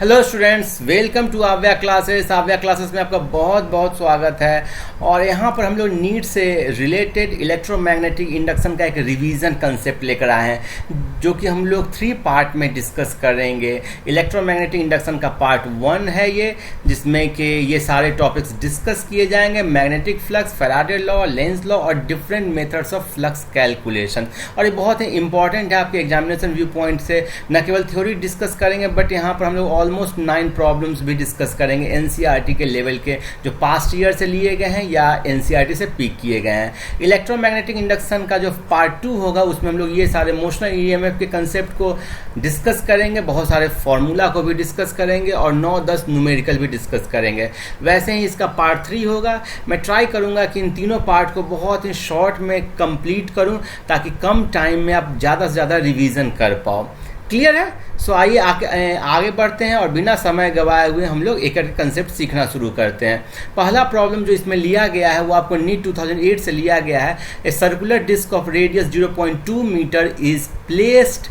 Hello students, welcome to आव्या classes. आव्या classes में आपका बहुत बहुत स्वागत है। और यहाँ पर हम लोग नीट से रिलेटेड इलेक्ट्रोमैग्नेटिक इंडक्शन का एक रिवीजन कंसेप्ट लेकर आए हैं, जो कि हम लोग 3 पार्ट में डिस्कस करेंगे। इलेक्ट्रोमैग्नेटिक इंडक्शन का पार्ट 1 है ये, जिसमें कि ये सारे टॉपिक्स डिस्कस किए जाएंगे। Magnetic flux, Faraday law, Lenz law और different methods of flux calculation. और ये बहुत ही इंपॉर्टेंट है आपके एग्जामिनेशन व्यू पॉइंट से। न केवल थ्योरी डिस्कस करेंगे, बट यहाँ पर हम लोग ऑलमोस्ट 9 प्रॉब्लम्स भी डिस्कस करेंगे एनसीईआरटी के लेवल के, जो पास्ट ईयर से लिए गए हैं या एनसीईआरटी से पिक किए गए हैं। इलेक्ट्रोमैग्नेटिक इंडक्शन का जो पार्ट 2 होगा, उसमें हम लोग ये सारे मोशनल ईएमएफ के कंसेप्ट को डिस्कस करेंगे, बहुत सारे फॉर्मूला को भी डिस्कस करेंगे और 9-10 न्यूमेरिकल भी डिस्कस करेंगे। वैसे ही इसका पार्ट 3 होगा। मैं ट्राई करूँगा कि इन तीनों पार्ट को बहुत ही शॉर्ट में कंप्लीट करूँ, ताकि कम टाइम में आप ज़्यादा से ज़्यादा रिवीजन कर पाओ। क्लियर है? सो आइए आगे बढ़ते हैं और बिना समय गवाए हुए हम लोग एक एक कंसेप्ट सीखना शुरू करते हैं। पहला प्रॉब्लम जो इसमें लिया गया है वो आपको नीट 2008 से लिया गया है। A circular disc of radius 0.2 metre is placed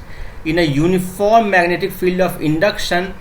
in a uniform magnetic field of induction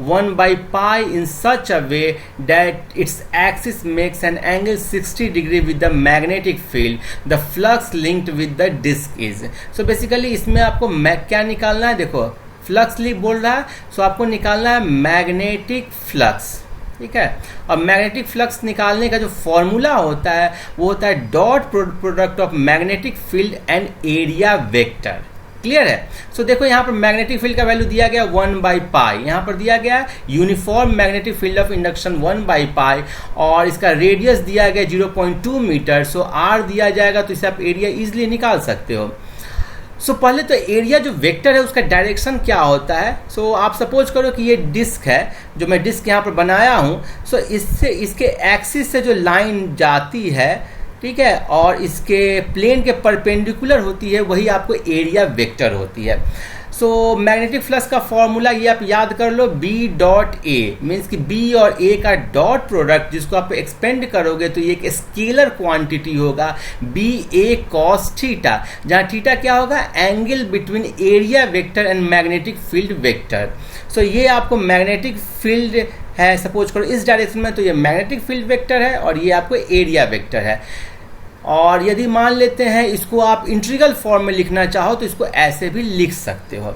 1 by pi in such a way that its axis makes an angle 60 degree with the magnetic field. The flux linked with the disk is. So basically इसमें आपको क्या निकालना है? देखो, flux बोल रहा है, सो आपको निकालना है मैग्नेटिक फ्लक्स। ठीक है, और मैग्नेटिक फ्लक्स निकालने का जो फॉर्मूला होता है वो होता है dot product of magnetic field and area vector. Clear है? सो देखो, यहाँ पर मैग्नेटिक फील्ड का वैल्यू दिया गया 1 बाई पाई, यहाँ पर दिया गया uniform magnetic field of induction 1 by पाई, और इसका रेडियस दिया गया 0.2 मीटर। सो आर दिया जाएगा, तो इसे आप एरिया इजिली निकाल सकते हो। सो पहले तो एरिया जो वेक्टर है उसका डायरेक्शन क्या होता है। सो आप सपोज करो कि ये डिस्क है, जो मैं डिस्क यहाँ पर बनाया हूँ। सो इससे इसके एक्सिस से जो लाइन जाती है, ठीक है, और इसके प्लेन के परपेंडिकुलर होती है, वही आपको एरिया वेक्टर होती है। सो मैग्नेटिक फ्लक्स का फॉर्मूला ये आप याद कर लो, बी डॉट ए मीन्स कि बी और ए का डॉट प्रोडक्ट, जिसको आप एक्सपेंड करोगे तो ये एक स्केलर क्वांटिटी होगा, बी ए कॉस थीटा, जहाँ थीटा क्या होगा? Angle between area vector and magnetic field vector. So ये आपको मैग्नेटिक फील्ड है, सपोज करो इस डायरेक्शन में, तो ये मैग्नेटिक फील्ड वेक्टर है और ये आपको एरिया वेक्टर है। और यदि मान लेते हैं इसको आप इंटीग्रल फॉर्म में लिखना चाहो तो इसको ऐसे भी लिख सकते हो।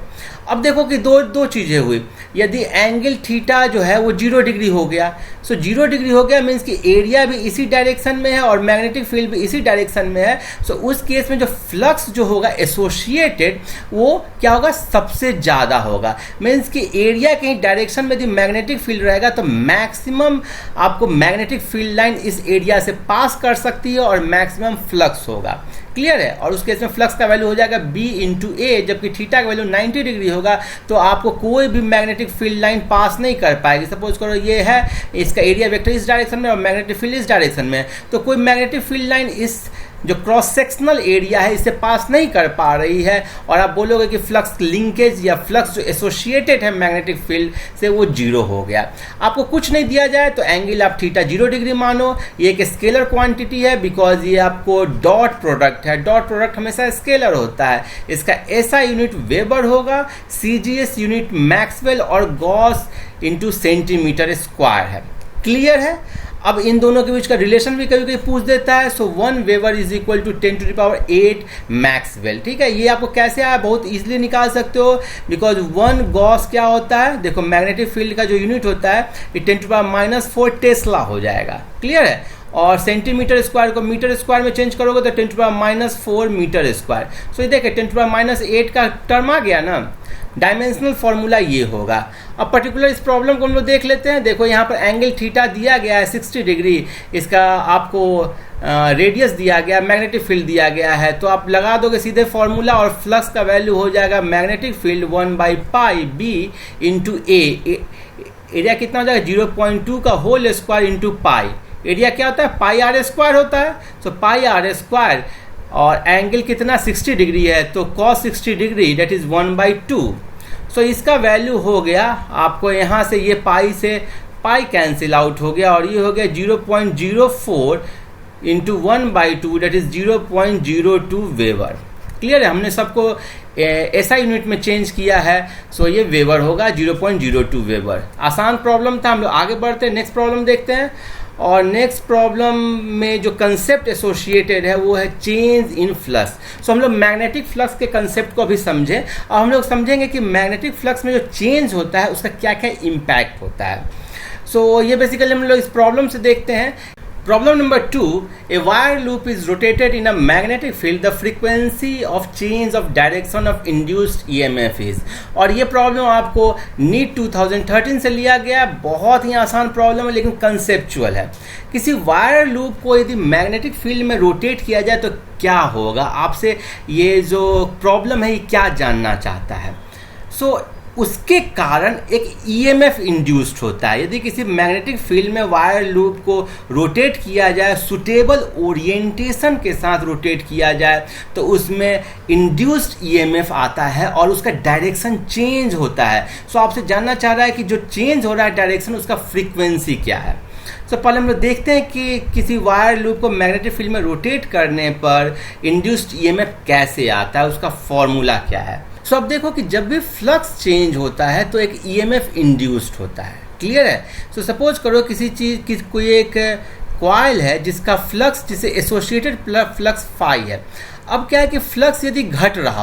अब देखो कि दो चीज़ें हुई। यदि एंगल थीटा जो है वो 0 डिग्री हो गया, सो 0 डिग्री हो गया मीन्स कि एरिया भी इसी डायरेक्शन में है और मैग्नेटिक फील्ड भी इसी डायरेक्शन में है। सो उस केस में जो फ्लक्स जो होगा एसोसिएटेड, वो क्या होगा? सबसे ज़्यादा होगा। मीन्स कि एरिया के डायरेक्शन में यदि मैग्नेटिक फील्ड रहेगा तो मैक्सिमम आपको मैग्नेटिक फील्ड लाइन इस एरिया से पास कर सकती है और मैक्सिमम फ्लक्स होगा। क्लियर है? और उस केस में फ्लक्स का वैल्यू हो जाएगा b इंटू ए, जबकि थीटा का वैल्यू 90 डिग्री होगा, तो आपको कोई भी मैग्नेटिक फील्ड लाइन पास नहीं कर पाएगी। सपोज करो ये है, इसका एरिया वेक्टर इस डायरेक्शन में और मैग्नेटिक फील्ड इस डायरेक्शन में, तो कोई मैग्नेटिक फील्ड लाइन इस जो क्रॉस सेक्शनल एरिया है इससे पास नहीं कर पा रही है, और आप बोलोगे कि फ्लक्स लिंकेज या फ्लक्स जो एसोसिएटेड है मैग्नेटिक फील्ड से वो 0 हो गया। आपको कुछ नहीं दिया जाए तो एंगल आप थीटा 0 डिग्री मानो। ये एक स्केलर क्वांटिटी है, बिकॉज ये आपको डॉट प्रोडक्ट है। डॉट प्रोडक्ट हमेशा स्केलर होता है। इसका एसआई यूनिट वेबर होगा, सीजीएस यूनिट मैक्सवेल और गॉस इंटू सेंटीमीटर स्क्वायर है। क्लियर है? अब इन दोनों के बीच का रिलेशन भी कभी कभी पूछ देता है। So 1 weber is equal to 10⁸ maxwell. ठीक है, ये आपको कैसे आया? बहुत इजीली निकाल सकते हो, बिकॉज 1 गॉस क्या होता है? देखो, मैग्नेटिक फील्ड का जो यूनिट होता है ये 10⁻⁻4 टेस्ला हो जाएगा। क्लियर है? और सेंटीमीटर स्क्वायर को मीटर स्क्वायर में चेंज करोगे तो 10⁻⁻4 मीटर स्क्वायर। सो ये देखिए 10⁻⁸ का टर्म आ गया ना। डायमेंशनल फॉर्मूला ये होगा। अब पर्टिकुलर इस प्रॉब्लम को हम लोग देख लेते हैं। देखो, यहाँ पर एंगल थीटा दिया गया है 60 डिग्री, इसका आपको रेडियस दिया गया, मैग्नेटिक फील्ड दिया गया है, तो आप लगा दोगे सीधे फॉर्मूला और फ्लक्स का वैल्यू हो जाएगा magnetic field 1 by pi b into a. Area कितना हो जाएगा? 0.2 का whole square into pi. Area क्या होता है? पाई आर स्क्वायर होता है। सो पाई आर स्क्वायर, और एंगल कितना? 60 डिग्री है, तो cos 60 degree that is 1/2। So इसका वैल्यू हो गया आपको, यहाँ से ये पाई से पाई कैंसिल आउट हो गया, और ये हो गया 0.04 into 1/2 that is 0.02 weber. Clear है, हमने सबको ऐसा यूनिट में चेंज किया है। सो ये वेबर होगा, 0.02 वेबर। आसान प्रॉब्लम था। हम लोग आगे बढ़ते हैं, नेक्स्ट प्रॉब्लम देखते हैं। और नेक्स्ट प्रॉब्लम में जो कंसेप्ट एसोसिएटेड है वो है चेंज इन फ्लक्स। सो हम लोग मैग्नेटिक फ्लक्स के कंसेप्ट को अभी समझें और हम लोग समझेंगे कि मैग्नेटिक फ्लक्स में जो चेंज होता है उसका क्या क्या इम्पैक्ट होता है। सो ये बेसिकली हम लोग इस प्रॉब्लम से देखते हैं। Problem number 2, a wire loop is rotated in a magnetic field. The frequency of change of direction of induced EMF is। और ये प्रॉब्लम आपको नीट 2013 से लिया गया। बहुत ही आसान प्रॉब्लम है लेकिन कंसेप्चुअल है। किसी वायर लूप को यदि मैग्नेटिक फील्ड में रोटेट किया जाए तो क्या होगा, आपसे ये जो प्रॉब्लम है ये क्या जानना चाहता है। सो उसके कारण एक ईएमएफ इंड्यूस्ड होता है। यदि किसी मैग्नेटिक फील्ड में वायर लूप को रोटेट किया जाए, सुटेबल ओरिएंटेशन के साथ रोटेट किया जाए, तो उसमें इंड्यूस्ड ईएमएफ आता है और उसका डायरेक्शन चेंज होता है। सो आपसे जानना चाह रहा है कि जो चेंज हो रहा है डायरेक्शन, उसका फ्रीक्वेंसी क्या है। तो पहले हम लोग देखते हैं कि किसी वायर लूप को मैग्नेटिक फील्ड में रोटेट करने पर इंड्यूस्ड ईएमएफ कैसे आता है, उसका फॉर्मूला क्या है। सो अब देखो कि जब भी फ्लक्स चेंज होता है तो एक ईएमएफ इंड्यूस्ड होता है। क्लियर है। सो सपोज करो किसी चीज़ की कोई एक कॉइल है जिसका फ्लक्स, जिसे एसोसिएटेड फ्लक्स फाई है। अब क्या है कि फ्लक्स यदि घट रहा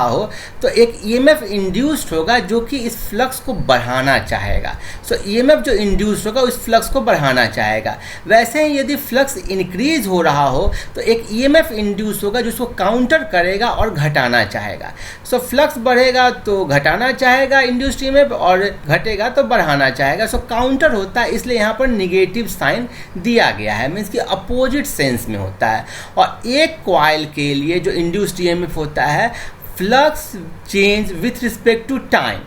हो तो एक ईएमएफ इंड्यूस्ड होगा जो कि इस फ्लक्स को बढ़ाना चाहेगा। सो ईएमएफ जो इंड्यूस्ड होगा उस फ्लक्स को बढ़ाना चाहेगा। वैसे ही यदि फ्लक्स इंक्रीज हो रहा हो तो एक ईएमएफ इंड्यूस होगा जिसको काउंटर करेगा और घटाना चाहेगा। सो फ्लक्स बढ़ेगा तो घटाना चाहेगा इंड्यूस्ड ईएमएफ, और घटेगा तो बढ़ाना चाहेगा। सो काउंटर होता है, इसलिए यहाँ पर निगेटिव साइन दिया गया है, मीन्स कि अपोजिट सेंस में होता है। और एक कॉइल के लिए जो इंड्यूस्ड ईएमएफ होता है flux change with respect to time,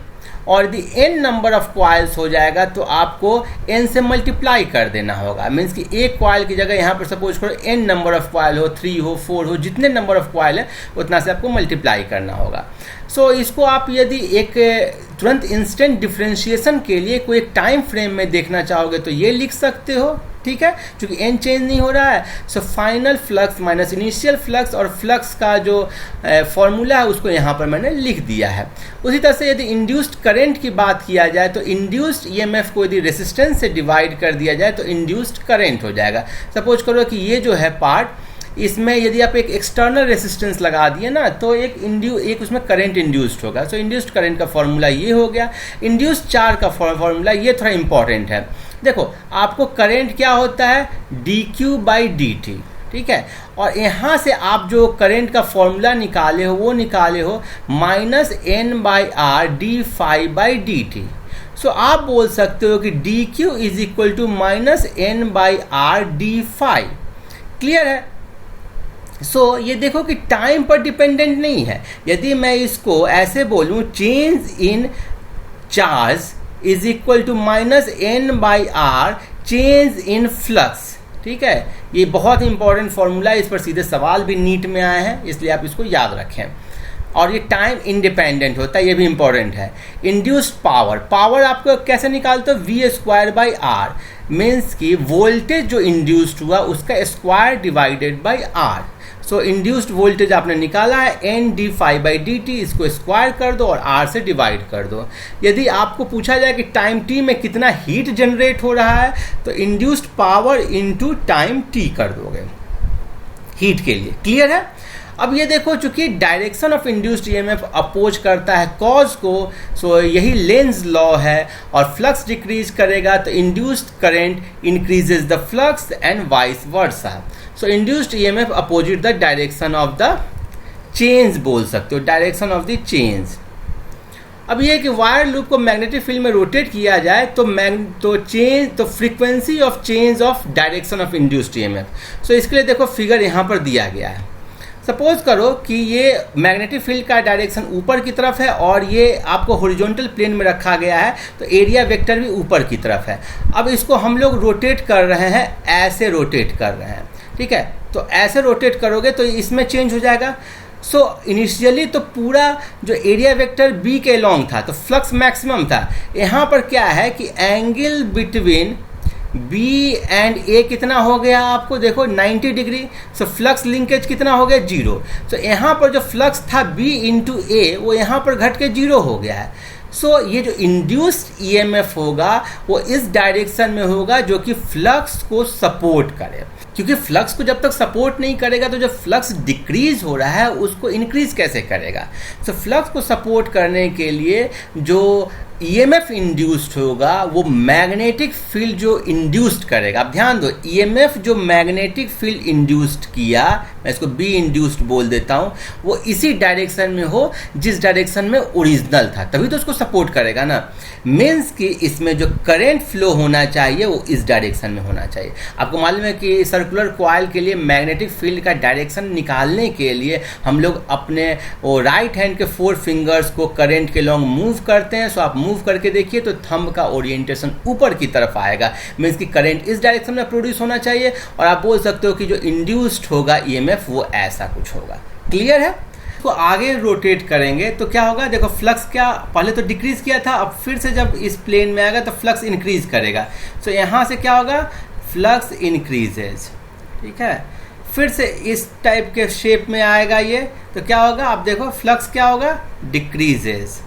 और यदि n नंबर ऑफ कॉइल्स हो जाएगा तो आपको n से मल्टीप्लाई कर देना होगा। मीन्स कि एक कॉइल की जगह यहाँ पर सपोज करो n नंबर ऑफ कॉइल हो, 3 हो, 4 हो, जितने नंबर ऑफ कॉइल है उतना से आपको मल्टीप्लाई करना होगा। सो इसको आप यदि एक तुरंत इंस्टेंट डिफ्रेंशिएशन के लिए कोई एक टाइम फ्रेम में देखना चाहोगे तो ये लिख सकते हो, ठीक है, क्योंकि n चेंज नहीं हो रहा है। So final flux minus initial flux, और फ्लक्स का जो फॉर्मूला है उसको यहाँ पर मैंने लिख दिया है। उसी तरह से यदि इंड्यूस्ड करंट की बात किया जाए तो इंड्यूस्ड ईएमएफ को यदि रेजिस्टेंस से डिवाइड कर दिया जाए तो इंड्यूस्ड करंट हो जाएगा। सपोज करो कि ये जो है पार्ट, इसमें यदि आप एक एक्सटर्नल रेसिस्टेंस लगा दिए ना तो एक उसमें करंट इंड्यूस्ड होगा। सो इंड्यूस्ड करंट का फॉर्मूला ये हो गया। इंड्यूस्ड चार्ज का फॉर्मूला ये थोड़ा इंपॉर्टेंट है। देखो आपको करंट क्या होता है, dq/dt, ठीक है, और यहाँ से आप जो करंट का फॉर्मूला निकाले हो वो निकाले हो -n/r d∅/dt। सो आप बोल सकते हो कि dq = -n/r d∅। क्लियर है। सो ये देखो कि टाइम पर डिपेंडेंट नहीं है। यदि मैं इसको ऐसे बोलूँ, change in charge is equal to -n/r change in flux, ठीक है, ये बहुत इंपॉर्टेंट फॉर्मूला है। इस पर सीधे सवाल भी नीट में आए हैं, इसलिए आप इसको याद रखें। और ये टाइम इंडिपेंडेंट होता है, ये भी इंपॉर्टेंट है। इंड्यूस्ड पावर आपको कैसे निकालते हो, v²/r, मीन्स कि वोल्टेज जो इंड्यूस्ड हुआ उसका square divided by r। So induced voltage आपने निकाला है n d∅/dt, इसको स्क्वायर कर दो और r से डिवाइड कर दो। यदि आपको पूछा जाए कि टाइम t में कितना हीट जनरेट हो रहा है तो induced power into time t कर दोगे हीट के लिए। क्लियर है। अब ये देखो, चूंकि direction of induced EMF oppose करता है कॉज को, सो यही लेंज लॉ है, और फ्लक्स डिक्रीज करेगा तो induced current increases the flux and vice versa. So induced EMF opposite the direction of the change बोल सकते हो, डायरेक्शन ऑफ द चेंज। अब ये कि वायर लूप को मैग्नेटिक फील्ड में रोटेट किया जाए तो frequency of change of direction of induced EMF. So इसके लिए देखो फिगर यहाँ पर दिया गया है। सपोज करो कि ये मैग्नेटिक फील्ड का डायरेक्शन ऊपर की तरफ है और ये आपको हॉरिजॉन्टल प्लेन में रखा गया है, तो एरिया वेक्टर भी ऊपर की तरफ है। अब इसको हम लोग रोटेट कर रहे हैं, ऐसे रोटेट कर रहे हैं, ठीक है, तो ऐसे रोटेट करोगे तो इसमें चेंज हो जाएगा। सो इनिशियली तो पूरा जो एरिया वेक्टर बी के लॉन्ग था तो फ्लक्स मैक्सिमम था। यहाँ पर क्या है कि एंगल बिटवीन बी एंड ए कितना हो गया आपको देखो 90 डिग्री। सो फ्लक्स लिंकेज कितना हो गया 0। सो यहाँ पर जो फ्लक्स था बी इंटू ए वो यहाँ पर घट के 0 हो गया है। सो ये जो इंड्यूस्ड ईएमएफ होगा वो इस डायरेक्शन में होगा जो कि फ्लक्स को सपोर्ट करे, क्योंकि फ्लक्स को जब तक सपोर्ट नहीं करेगा तो जब फ्लक्स डिक्रीज हो रहा है उसको इंक्रीज कैसे करेगा। सो फ्लक्स को सपोर्ट करने के लिए जो ईएमएफ इंड्यूस्ड होगा वो मैग्नेटिक फील्ड जो इंड्यूस्ड करेगा। अब ध्यान दो, ईएमएफ जो मैग्नेटिक फील्ड इंड्यूस्ड किया, मैं इसको बी इंड्यूस्ड बोल देता हूँ, वो इसी डायरेक्शन में हो जिस डायरेक्शन में ओरिजिनल था, तभी तो उसको सपोर्ट करेगा ना। मीन्स कि इसमें जो करंट फ्लो होना चाहिए वो इस डायरेक्शन में होना चाहिए। आपको मालूम है कि सर्कुलर कॉइल के लिए मैग्नेटिक फील्ड का डायरेक्शन निकालने के लिए हम लोग अपने वो राइट हैंड के 4 फिंगर्स को करंट के लॉन्ग मूव करते हैं। सो आप मूव करके देखिए तो थंब का ओरिएंटेशन ऊपर की तरफ आएगा, मीन्स कि करंट इस डायरेक्शन में प्रोड्यूस होना चाहिए। और आप बोल सकते हो कि जो इंड्यूस्ड होगा ईएमएफ वो ऐसा कुछ होगा। क्लियर है? तो आगे रोटेट करेंगे तो क्या होगा, देखो फ्लक्स क्या पहले तो डिक्रीज किया था, अब फिर से जब इस प्लेन में आएगा तो फ्लक्स इंक्रीज करेगा। सो यहाँ से क्या होगा, फ्लक्स इंक्रीजेज, ठीक है। फिर से इस टाइप के शेप में आएगा ये, तो क्या होगा, आप देखो फ्लक्स क्या होगा, डिक्रीजेज।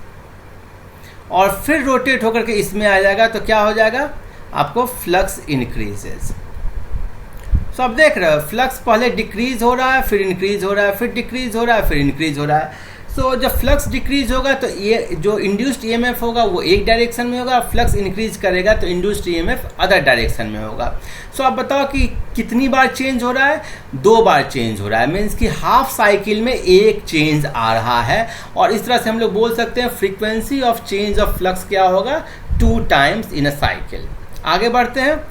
और फिर रोटेट होकर के इसमें आ जाएगा तो क्या हो जाएगा आपको, फ्लक्स इंक्रीजेज। तो अब देख रहे हो फ्लक्स पहले डिक्रीज हो रहा है, फिर इंक्रीज हो रहा है, फिर डिक्रीज हो रहा है, फिर इंक्रीज हो रहा है। सो जब फ्लक्स डिक्रीज होगा तो ये जो इंड्यूस्ड ईएमएफ होगा वो एक डायरेक्शन में होगा, फ्लक्स इंक्रीज करेगा तो इंड्यूस्ड ईएमएफ अदर डायरेक्शन में होगा। सो आप बताओ कि कितनी बार चेंज हो रहा है, 2 बार चेंज हो रहा है, मीन्स कि हाफ साइकिल में एक चेंज आ रहा है। और इस तरह से हम लोग बोल सकते हैं frequency of change of flux क्या होगा, 2 टाइम्स इन अ साइकिल। आगे बढ़ते हैं,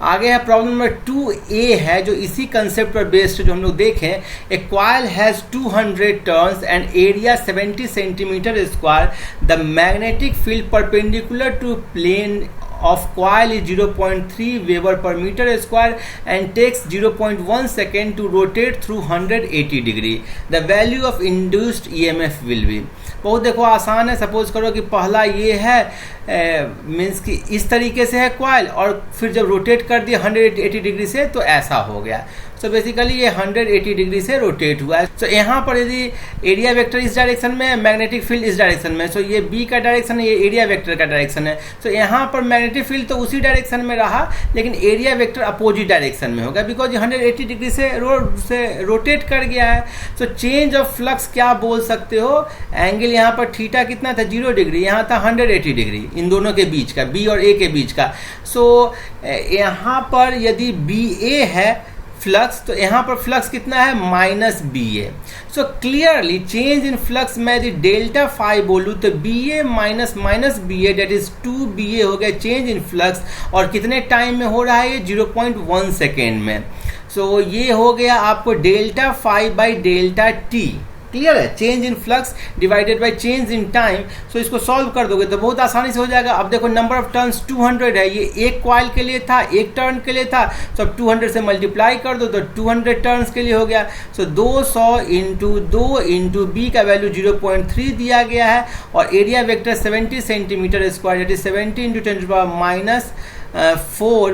आगे है प्रॉब्लम नंबर 2A है जो इसी कंसेप्ट पर बेस्ड जो हम लोग देखें। A coil has 200 turns and area 70 centimetre square. The magnetic field perpendicular to plane of coil is 0.3 Weber per meter square and takes 0.1 second to rotate through 180 degree. The value of induced EMF will be, बहुत देखो आसान है। Suppose करो कि पहला ये है means कि इस तरीके से है कॉइल और फिर जब रोटेट कर दिया 180 डिग्री से तो ऐसा हो गया। सो बेसिकली ये 180 डिग्री से रोटेट हुआ है। सो यहाँ पर यदि एरिया वेक्टर इस डायरेक्शन में है, मैग्नेटिक फील्ड इस डायरेक्शन में, सो ये बी का डायरेक्शन है, ये एरिया वेक्टर का डायरेक्शन है। सो यहाँ पर मैग्नेटिक फील्ड तो उसी डायरेक्शन में रहा लेकिन एरिया वेक्टर अपोजिट डायरेक्शन में होगा बिकॉज 180 डिग्री से रोटेट कर गया है। सो चेंज ऑफ फ्लक्स क्या बोल सकते हो, एंगल यहाँ पर थीटा कितना था 0 डिग्री, यहाँ था 180 डिग्री, इन दोनों के बीच का, बी और ए के बीच का। सो यहाँ पर यदि बी ए है फ्लक्स तो यहाँ पर फ्लक्स कितना है -BA। So clearly change in flux में यदि डेल्टा फाई बोलूँ तो BA minus BA that is 2BA हो गया चेंज इन फ्लक्स। और कितने टाइम में हो रहा है ये, 0.1 सेकेंड में। सो ये हो गया आपको delta phi by delta t. Clear है, change in flux divided by change in time. So इसको सॉल्व कर दोगे तो बहुत आसानी से हो जाएगा। अब देखो नंबर ऑफ टर्न्स 200 है, ये एक कॉइल के लिए था, एक टर्न के लिए था। सो अब 200 से मल्टीप्लाई कर दो तो 200 टर्न्स के लिए हो गया। सो 200 इंटू 2 इंटू बी का वैल्यू 0.3 दिया गया है और area vector 70 centimetre square that is 70 into 10⁻⁴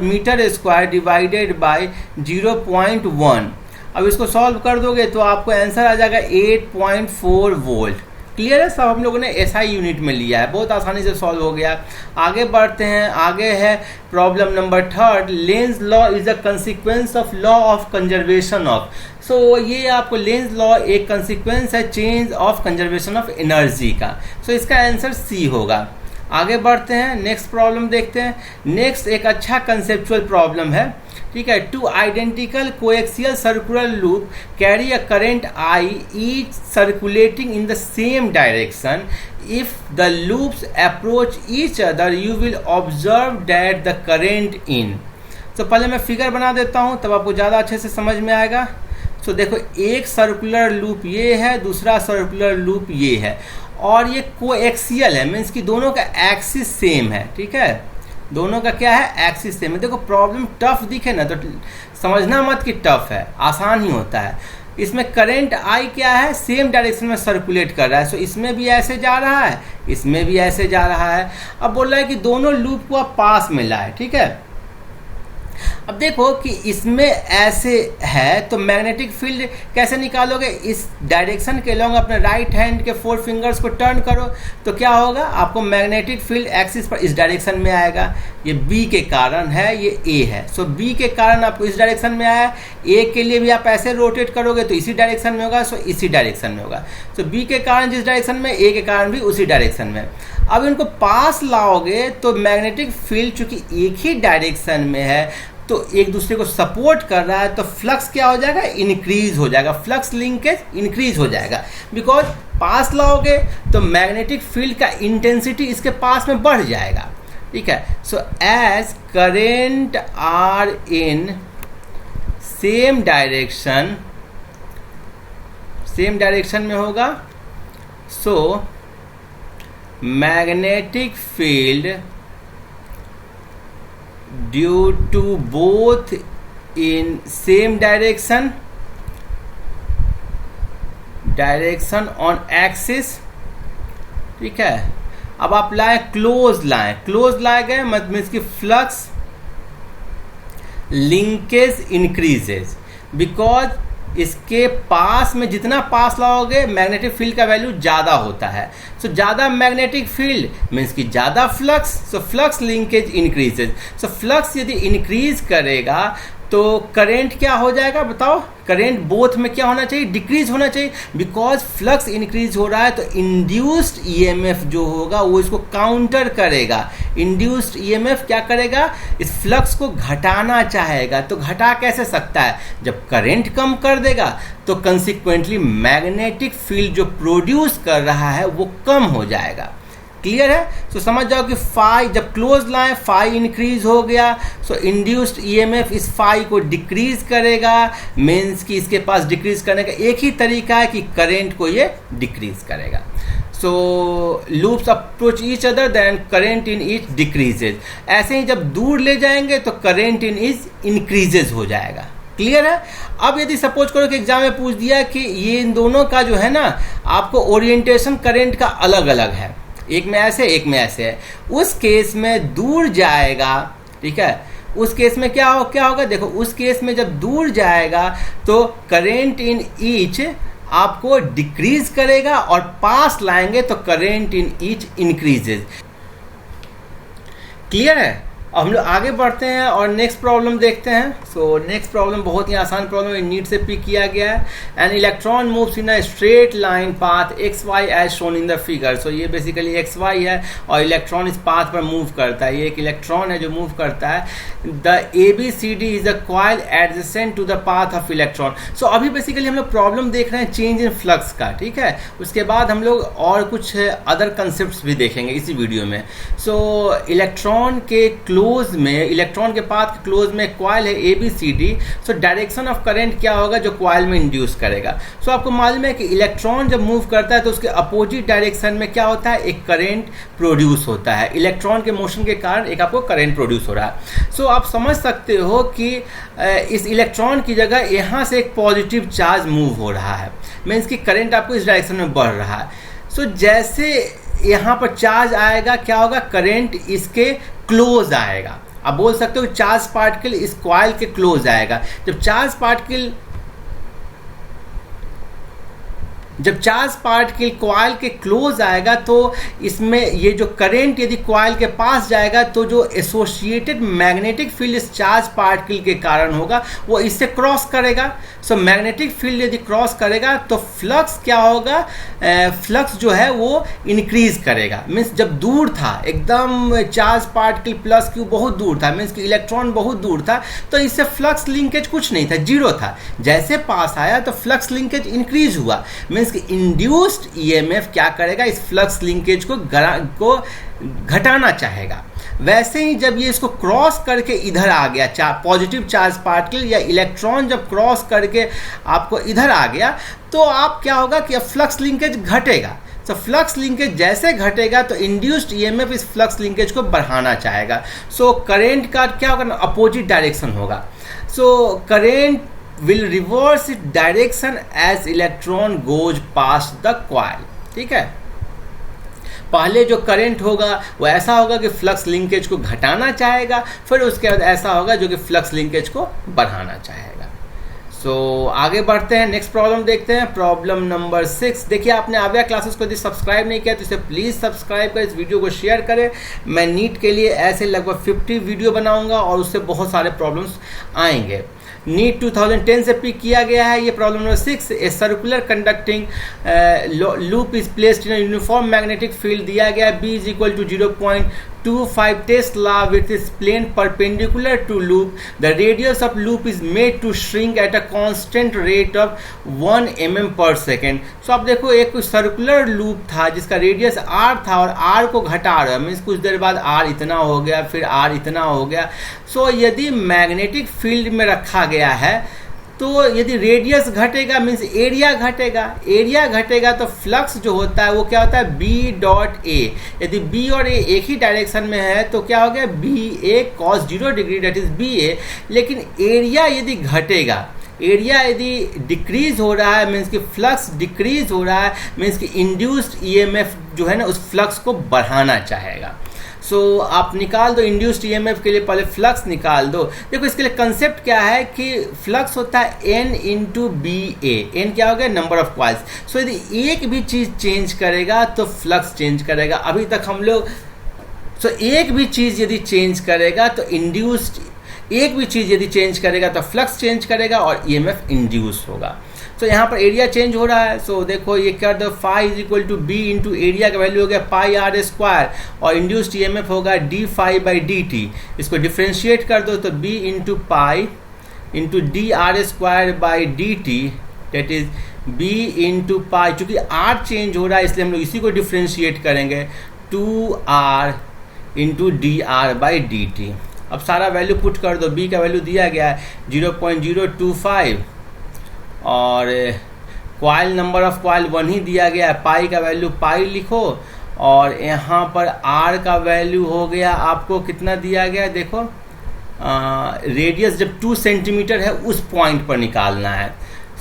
metre square divided by 0.1। अब इसको सॉल्व कर दोगे तो आपको आंसर आ जाएगा 8.4 वोल्ट। क्लियर है, सब हम लोगों ने SI यूनिट में लिया है, बहुत आसानी से सॉल्व हो गया। आगे बढ़ते हैं, आगे है problem number 3। Lenz law is a consequence of law of conservation of. So ये आपको लेंज लॉ एक कंसिक्वेंस है change of conservation of energy का। सो इसका आंसर C होगा। आगे बढ़ते हैं, नेक्स्ट प्रॉब्लम देखते हैं। नेक्स्ट एक अच्छा कंसेप्चुअल प्रॉब्लम है, ठीक है। 2 identical coaxial circular loop carry a current I each circulating in the same direction. If the loops approach each other, you will observe that the current in. तो पहले मैं फिगर बना देता हूँ तब आपको ज़्यादा अच्छे से समझ में आएगा। सो देखो एक सर्कुलर लूप ये है, दूसरा सर्कुलर लूप ये है और ये कोएक्सियल है, मीन्स कि दोनों का एक्सिस सेम है, ठीक है। दोनों का क्या है, एक्सिस सेम है। देखो प्रॉब्लम टफ दिखे ना तो समझना मत कि टफ है, आसान ही होता है। इसमें करंट I क्या है, सेम डायरेक्शन में सर्कुलेट कर रहा है। सो इसमें भी ऐसे जा रहा है, इसमें भी ऐसे जा रहा है। अब बोल रहा है कि दोनों लूप को आप पास में लाए, ठीक है। अब देखो कि इसमें ऐसे है तो मैग्नेटिक फील्ड कैसे निकालोगे, इस डायरेक्शन के लॉन्ग अपने राइट हैंड के 4 फिंगर्स को टर्न करो तो क्या होगा, आपको मैग्नेटिक फील्ड एक्सिस पर इस डायरेक्शन में आएगा। ये बी के कारण है, ये ए है, सो बी के कारण आपको इस डायरेक्शन में आया। ए के लिए भी आप ऐसे रोटेट करोगे तो इसी डायरेक्शन में होगा, सो इसी डायरेक्शन में होगा। सो बी के कारण जिस डायरेक्शन में, ए के कारण भी उसी डायरेक्शन में। अब इनको पास लाओगे तो मैग्नेटिक फील्ड चूंकि एक ही डायरेक्शन में है तो एक दूसरे को सपोर्ट कर रहा है, तो फ्लक्स क्या हो जाएगा, इंक्रीज हो जाएगा, फ्लक्स लिंकेज इंक्रीज हो जाएगा। बिकॉज पास लाओगे तो मैग्नेटिक फील्ड का इंटेंसिटी इसके पास में बढ़ जाएगा। ठीक है, so as current are in same direction में होगा, so magnetic field due to both in same direction on axis। ठीक है, अब आप लाए क्लोज लाए गए मतलब इसकी फ्लक्स लिंकेज इंक्रीजेज, बिकॉज इसके पास में जितना पास लाओगे मैग्नेटिक फील्ड का वैल्यू ज़्यादा होता है। सो ज़्यादा मैग्नेटिक फील्ड मीन्स कि ज़्यादा flux, so flux linkage increases. So flux यदि इंक्रीज करेगा तो करेंट क्या हो जाएगा बताओ, करेंट बोथ में क्या होना चाहिए, डिक्रीज होना चाहिए। बिकॉज फ्लक्स इंक्रीज हो रहा है तो इंड्यूस्ड ईएमएफ जो होगा वो इसको काउंटर करेगा। इंड्यूस्ड ईएमएफ क्या करेगा, इस फ्लक्स को घटाना चाहेगा। तो घटा कैसे सकता है, जब करंट कम कर देगा तो कंसिक्वेंटली मैग्नेटिक फील्ड जो प्रोड्यूस कर रहा है वो कम हो जाएगा। क्लियर है, सो समझ जाओ कि फाई जब क्लोज लाएं फाई इंक्रीज हो गया, सो इंड्यूस्ड ईएमएफ इस फाई को डिक्रीज करेगा। मीन्स कि इसके पास डिक्रीज करने का एक ही तरीका है कि करंट को ये डिक्रीज करेगा। So loops approach each other then current in each decreases. ऐसे ही जब दूर ले जाएंगे तो करंट इन ईच इंक्रीजेज हो जाएगा। क्लियर है। अब यदि सपोज करो कि एग्जाम में पूछ दिया कि ये इन दोनों का जो है ना आपको ओरिएंटेशन करंट का अलग अलग है, एक में ऐसे एक में ऐसे है, उस केस में दूर जाएगा। ठीक है, उस केस में क्या होगा देखो, उस केस में जब दूर जाएगा तो करंट इन ईच आपको डिक्रीज करेगा और पास लाएंगे तो current in each increases. Clear है। अब हम लोग आगे बढ़ते हैं और नेक्स्ट प्रॉब्लम देखते हैं। सो नेक्स्ट प्रॉब्लम बहुत ही आसान प्रॉब्लम है, नीट से पिक किया गया है। An electron moves in a straight line path x y as shown in the figure. So ये बेसिकली एक्स वाई है और इलेक्ट्रॉन इस पाथ पर मूव करता है। ये एक इलेक्ट्रॉन है जो मूव करता है। The a B C d is a coil adjacent to the path of electron. So अभी बेसिकली हम लोग प्रॉब्लम देख रहे हैं चेंज इन फ्लक्स का। ठीक है, उसके बाद हम लोग और कुछ अदर कंसेप्ट भी देखेंगे इसी वीडियो में। सो इलेक्ट्रॉन के क्लोज में, इलेक्ट्रॉन के पाथ के क्लोज में कॉइल है A B C D. So direction of current क्या होगा जो कॉइल में इंड्यूस करेगा। सो आपको मालूम है कि इलेक्ट्रॉन जब मूव करता है तो उसके अपोजिट डायरेक्शन में क्या होता है, एक करंट प्रोड्यूस होता है। इलेक्ट्रॉन के मोशन के कारण एक आपको करंट प्रोड्यूस हो रहा है। सो आप समझ सकते हो कि इस इलेक्ट्रॉन की जगह यहाँ से एक पॉजिटिव चार्ज मूव हो रहा है, मीन्स कि करंट आपको इस डायरेक्शन में बढ़ रहा है। सो जैसे यहाँ पर चार्ज आएगा क्या होगा, करंट इसके क्लोज आएगा। आप बोल सकते हो चार्ज पार्टिकल इस कॉइल के क्लोज आएगा। जब चार्ज पार्टिकल कॉइल के क्लोज आएगा तो इसमें ये जो करंट यदि कॉइल के पास जाएगा तो जो एसोसिएटेड मैग्नेटिक फील्ड इस चार्ज पार्टिकल के कारण होगा वो इससे क्रॉस करेगा। सो मैग्नेटिक फील्ड यदि क्रॉस करेगा तो फ्लक्स क्या होगा, फ्लक्स जो है वो इंक्रीज करेगा। मीन्स जब दूर था एकदम चार्ज पार्टिकल प्लस क्यू बहुत दूर था, मीन्स कि इलेक्ट्रॉन बहुत दूर था, तो इससे फ्लक्स लिंकेज कुछ नहीं था, जीरो था। जैसे पास आया तो फ्लक्स लिंकेज इंक्रीज हुआ, मीन्स कि इंड्यूस्ड ईएमएफ क्या करेगा, इस फ्लक्स लिंकेज को घटाना चाहेगा। वैसे ही जब ये इसको क्रॉस करके इधर आ गया, पॉजिटिव चार्ज पार्टिकल या इलेक्ट्रॉन जब क्रॉस करके आपको इधर आ गया तो आप क्या होगा कि अब फ्लक्स लिंकेज घटेगा। तो फ्लक्स लिंकेज जैसे घटेगा तो इंड्यूस्ड ईएमएफ इस फ्लक्स लिंकेज को बढ़ाना चाहेगा। सो करंट का क्या होगा, अपोजिट डायरेक्शन होगा। So current will reverse its direction as electron goes past the coil। ठीक है, पहले जो करंट होगा वो ऐसा होगा कि फ्लक्स लिंकेज को घटाना चाहेगा, फिर उसके बाद ऐसा होगा जो कि फ्लक्स लिंकेज को बढ़ाना चाहेगा। सो आगे बढ़ते हैं, नेक्स्ट प्रॉब्लम देखते हैं, प्रॉब्लम नंबर 6। देखिए, आपने आव्या क्लासेस को यदि सब्सक्राइब नहीं किया तो इसे प्लीज़ सब्सक्राइब करें, इस वीडियो को शेयर करें। मैं नीट के लिए ऐसे लगभग 50 वीडियो बनाऊंगा और उससे बहुत सारे प्रॉब्लम्स आएंगे। नीट 2010 से पिक किया गया है ये problem number 6। A circular conducting loop is placed in uniform magnetic field दिया गया है, B is equal to 0.25 tesla with its plane perpendicular to loop. The radius of loop is made to shrink at a constant rate of 1 mm per second. So आप देखो, एक circular loop था जिसका radius r था और r को घटा रहा है, मीन्स कुछ देर बाद r इतना हो गया, फिर r इतना हो गया। सो यदि मैग्नेटिक फील्ड में रखा गया है तो यदि रेडियस घटेगा मीन्स एरिया घटेगा, एरिया घटेगा तो फ्लक्स जो होता है वो क्या होता है, बी डॉट ए। यदि बी और ए एक ही डायरेक्शन में है तो क्या हो गया, b a cos 0 degree, that is b a. लेकिन एरिया यदि घटेगा, एरिया यदि डिक्रीज हो रहा है मीन्स कि फ्लक्स डिक्रीज हो रहा है, मीन्स कि इंड्यूस्ड ईएमएफ जो है ना उस फ्लक्स को बढ़ाना चाहेगा। सो आप निकाल दो इंड्यूस्ड ईएमएफ के लिए, पहले फ्लक्स निकाल दो। देखो, इसके लिए कंसेप्ट क्या है कि फ्लक्स होता है n इंटू बी ए। एन क्या हो गया, नंबर ऑफ कॉइल्स। सो यदि एक भी चीज़ चेंज करेगा तो फ्लक्स चेंज करेगा। अभी तक हम लोग एक भी चीज़ यदि चेंज करेगा तो एक भी चीज़ यदि चेंज करेगा तो फ्लक्स चेंज करेगा और ईएमएफ इंड्यूस होगा। तो यहाँ पर एरिया चेंज हो रहा है। सो देखो, ये कर दो, phi is equal to B into area का वैल्यू हो गया पाई आर स्क्वायर और इंड्यूस्ड ईएमएफ होगा d phi by d t. इसको डिफ्रेंशिएट कर दो तो B into pi into d r square by d t, that is B into pi. चूँकि आर चेंज हो रहा है इसलिए हम लोग इसी को डिफ्रेंशिएट करेंगे, 2r into d R by d T. अब सारा वैल्यू पुट कर दो, बी का वैल्यू दिया गया है 0.025 और कॉइल नंबर ऑफ कॉइल 1 ही दिया गया है, पाई का वैल्यू पाई लिखो और यहाँ पर आर का वैल्यू हो गया आपको कितना दिया गया है, देखो रेडियस जब 2 सेंटीमीटर है उस पॉइंट पर निकालना है।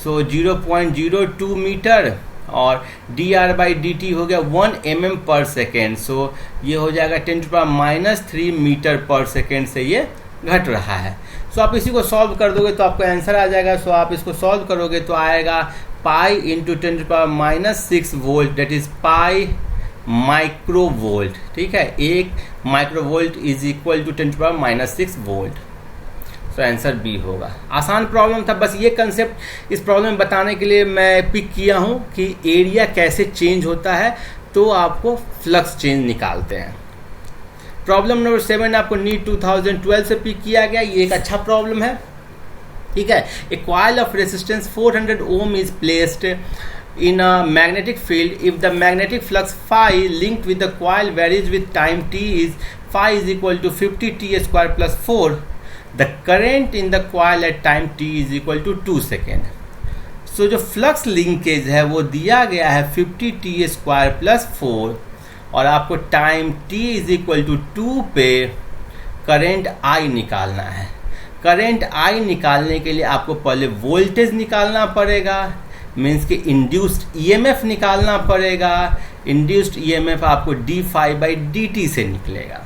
सो 0.02 मीटर और D R by d T हो गया 1 mm पर सेकेंड। सो ये हो जाएगा 10⁻³ मीटर पर सेकेंड से ये घट रहा है। सो आप इसी को सॉल्व कर दोगे तो आपका आंसर आ जाएगा। सो आप इसको सॉल्व करोगे तो आएगा pi into 10⁻⁶ volt, that is pi microvolt. ठीक है, 1 microvolt is equal to 10⁻⁶ volt. तो आंसर बी होगा। आसान प्रॉब्लम था, बस ये कंसेप्ट इस प्रॉब्लम में बताने के लिए मैं पिक किया हूँ कि एरिया कैसे चेंज होता है तो आपको फ्लक्स चेंज निकालते हैं। प्रॉब्लम नंबर 7 आपको नीट 2012 से पिक किया गया, ये एक अच्छा प्रॉब्लम है। ठीक है, a coil of resistance 400 ohm is placed in a magnetic field if the magnetic flux phi linked with the coil varies with time t is phi is equal to 50 t square plus 4, the current in the coil at time t is equal to 2 second. So जो flux linkage है वो दिया गया है 50 t square plus 4 और आपको time t is equal to 2 पे current I निकालना है। करेंट I निकालने के लिए आपको पहले वोल्टेज निकालना पड़ेगा, मीन्स कि इंड्यूस्ड ईएमएफ निकालना पड़ेगा। इंड्यूस्ड ईएमएफ आपको d phi by d t से निकलेगा।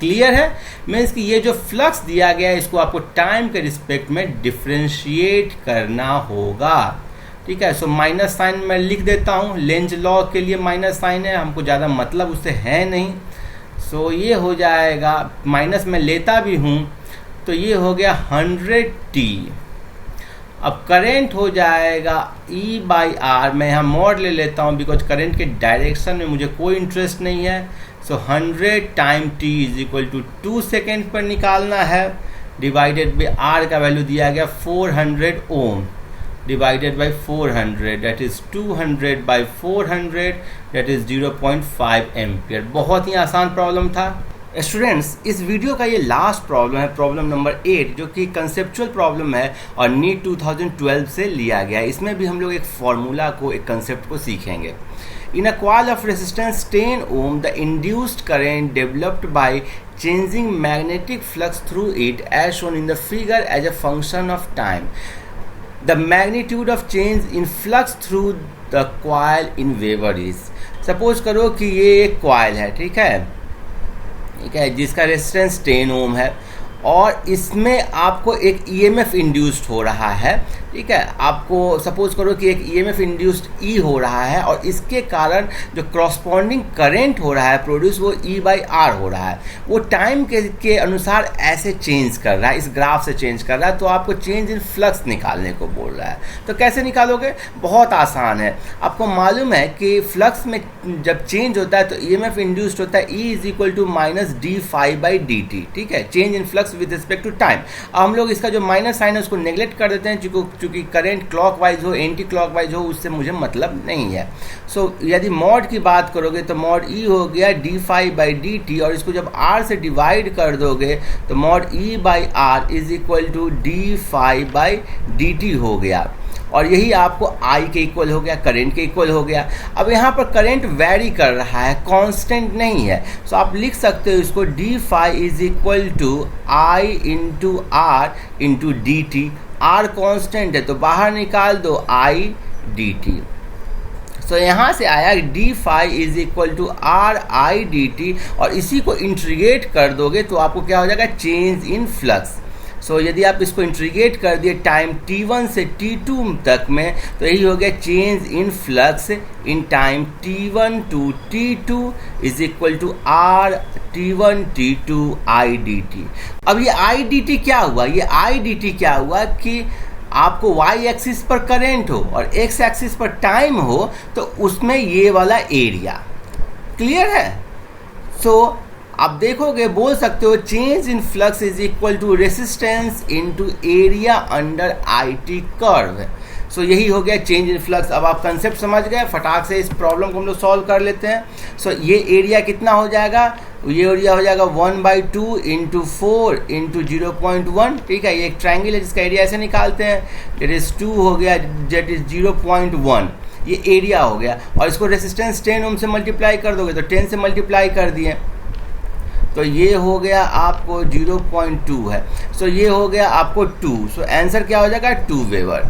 क्लियर है, मीन्स कि ये जो फ्लक्स दिया गया है इसको आपको टाइम के रिस्पेक्ट में डिफ्रेंशिएट करना होगा। ठीक है, सो माइनस साइन मैं लिख देता हूँ, लेंज लॉ के लिए माइनस साइन है, हमको ज़्यादा मतलब उससे है नहीं। सो ये हो जाएगा, माइनस में लेता भी हूँ तो ये हो गया 100t। अब करंट हो जाएगा E बाई आर, मैं यहाँ मॉड ले लेता हूँ बिकॉज करंट के डायरेक्शन में मुझे कोई इंटरेस्ट नहीं है। So 100 time t is equal to 2 second पर निकालना है, डिवाइडेड बाई आर का वैल्यू दिया गया 400 ohm, divided by 400 that is 200 by 400 that is 0.5 ampere. बहुत ही आसान प्रॉब्लम था स्टूडेंट्स। इस वीडियो का ये लास्ट प्रॉब्लम है, प्रॉब्लम नंबर 8, जो कि कंसेप्चुअल प्रॉब्लम है और नीट 2012 से लिया गया है। इसमें भी हम लोग एक फार्मूला को, एक कंसेप्ट को सीखेंगे। In a coil of resistance 10 ohm the induced current developed by changing magnetic flux through it as shown in the figure as a function of time. The magnitude of change in flux through the coil in weber is. Suppose करो कि ये एक coil है, ठीक है, जिसका resistance 10 ओम है और इसमें आपको एक ईएमएफ इंड्यूस्ड हो रहा है, ठीक है। आपको सपोज करो कि एक ईएमएफ इंड्यूस्ड ई हो रहा है और इसके कारण जो क्रॉसपॉन्डिंग करंट हो रहा है प्रोड्यूस, वो E/R हो रहा है। वो टाइम के अनुसार ऐसे चेंज कर रहा है, इस ग्राफ से चेंज कर रहा है। तो आपको चेंज इन फ्लक्स निकालने को बोल रहा है। तो कैसे निकालोगे? बहुत आसान है। आपको मालूम है कि फ्लक्स में जब चेंज होता है तो ईएमएफ इंड्यूस्ड होता है E = -d∅/dt, ठीक है, change in flux with respect to time. हम लोग इसका जो माइनस साइन है उसको नेग्लेक्ट कर देते हैं, क्योंकि करंट क्लॉकवाइज हो एंटी क्लॉकवाइज हो उससे मुझे मतलब नहीं है। सो यदि मॉड की बात करोगे तो मॉड E हो गया d∅/dt और इसको जब R से डिवाइड कर दोगे तो मॉड E/R = d∅/dt हो गया और यही आपको I के इक्वल हो गया, करंट के इक्वल हो गया। अब यहाँ पर करंट वैरी कर रहा है, कांस्टेंट नहीं है। सो आप लिख सकते हो इसको d∅ = I × R × dt। R constant है तो बाहर निकाल दो I dt। सो यहाँ से आया d∅ = RI dt और इसी को इंटीग्रेट कर दोगे तो आपको क्या हो जाएगा? Change in flux. सो यदि आप इसको इंटीग्रेट कर दिए टाइम t1 से t2 तक में तो यही हो गया change in flux in time t1 to t2 = R t1 t2 I dt। अब ये I dt क्या हुआ? ये I dt क्या हुआ कि आपको y एक्सिस पर करंट हो और x एक्सिस पर टाइम हो तो उसमें ये वाला एरिया क्लियर है। सो आप देखोगे, बोल सकते हो change in flux = resistance into area under IT curve. So यही हो गया चेंज इन फ्लक्स। अब आप कंसेप्ट समझ गए, फटाक से इस प्रॉब्लम को हम लोग सॉल्व कर लेते हैं। सो ये एरिया कितना हो जाएगा? ये एरिया हो जाएगा 1/2 × 4 × 0.1, ठीक है। ये एक ट्रायंगल है जिसका एरिया ऐसे निकालते हैं, दैट इज 2 हो गया, दैट इज 0.1, ये एरिया हो गया। और इसको रेसिस्टेंस 10 ओम से मल्टीप्लाई कर दोगे तो 10 से मल्टीप्लाई कर दिए तो ये हो गया आपको 0.2 है। सो ये हो गया आपको 2। सो आंसर क्या हो जाएगा? 2 weber.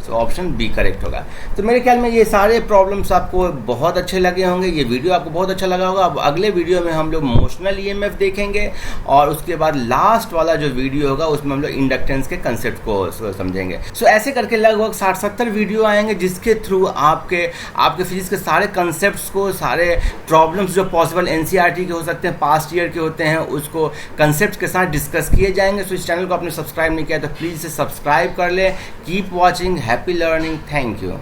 So option B correct होगा। तो मेरे ख्याल में ये सारे प्रॉब्लम्स आपको बहुत अच्छे लगे होंगे, ये वीडियो आपको बहुत अच्छा लगा होगा। अब अगले वीडियो में हम लोग मोशनल ईएमएफ देखेंगे और उसके बाद लास्ट वाला जो वीडियो होगा उसमें हम लोग इंडक्टेंस के कंसेप्ट को समझेंगे। सो ऐसे करके लगभग 60-70 वीडियो आएंगे जिसके थ्रू आपके फिजिक्स के सारे कंसेप्ट को, सारे प्रॉब्लम्स जो पॉसिबल एनसीईआरटी के हो सकते हैं, पास्ट ईयर के होते हैं, उसको कंसेप्ट के साथ डिस्कस किए जाएंगे। सो इस चैनल को आपने सब्सक्राइब नहीं किया तो प्लीज़ इसे सब्सक्राइब कर ले। Keep watching, happy learning, thank you.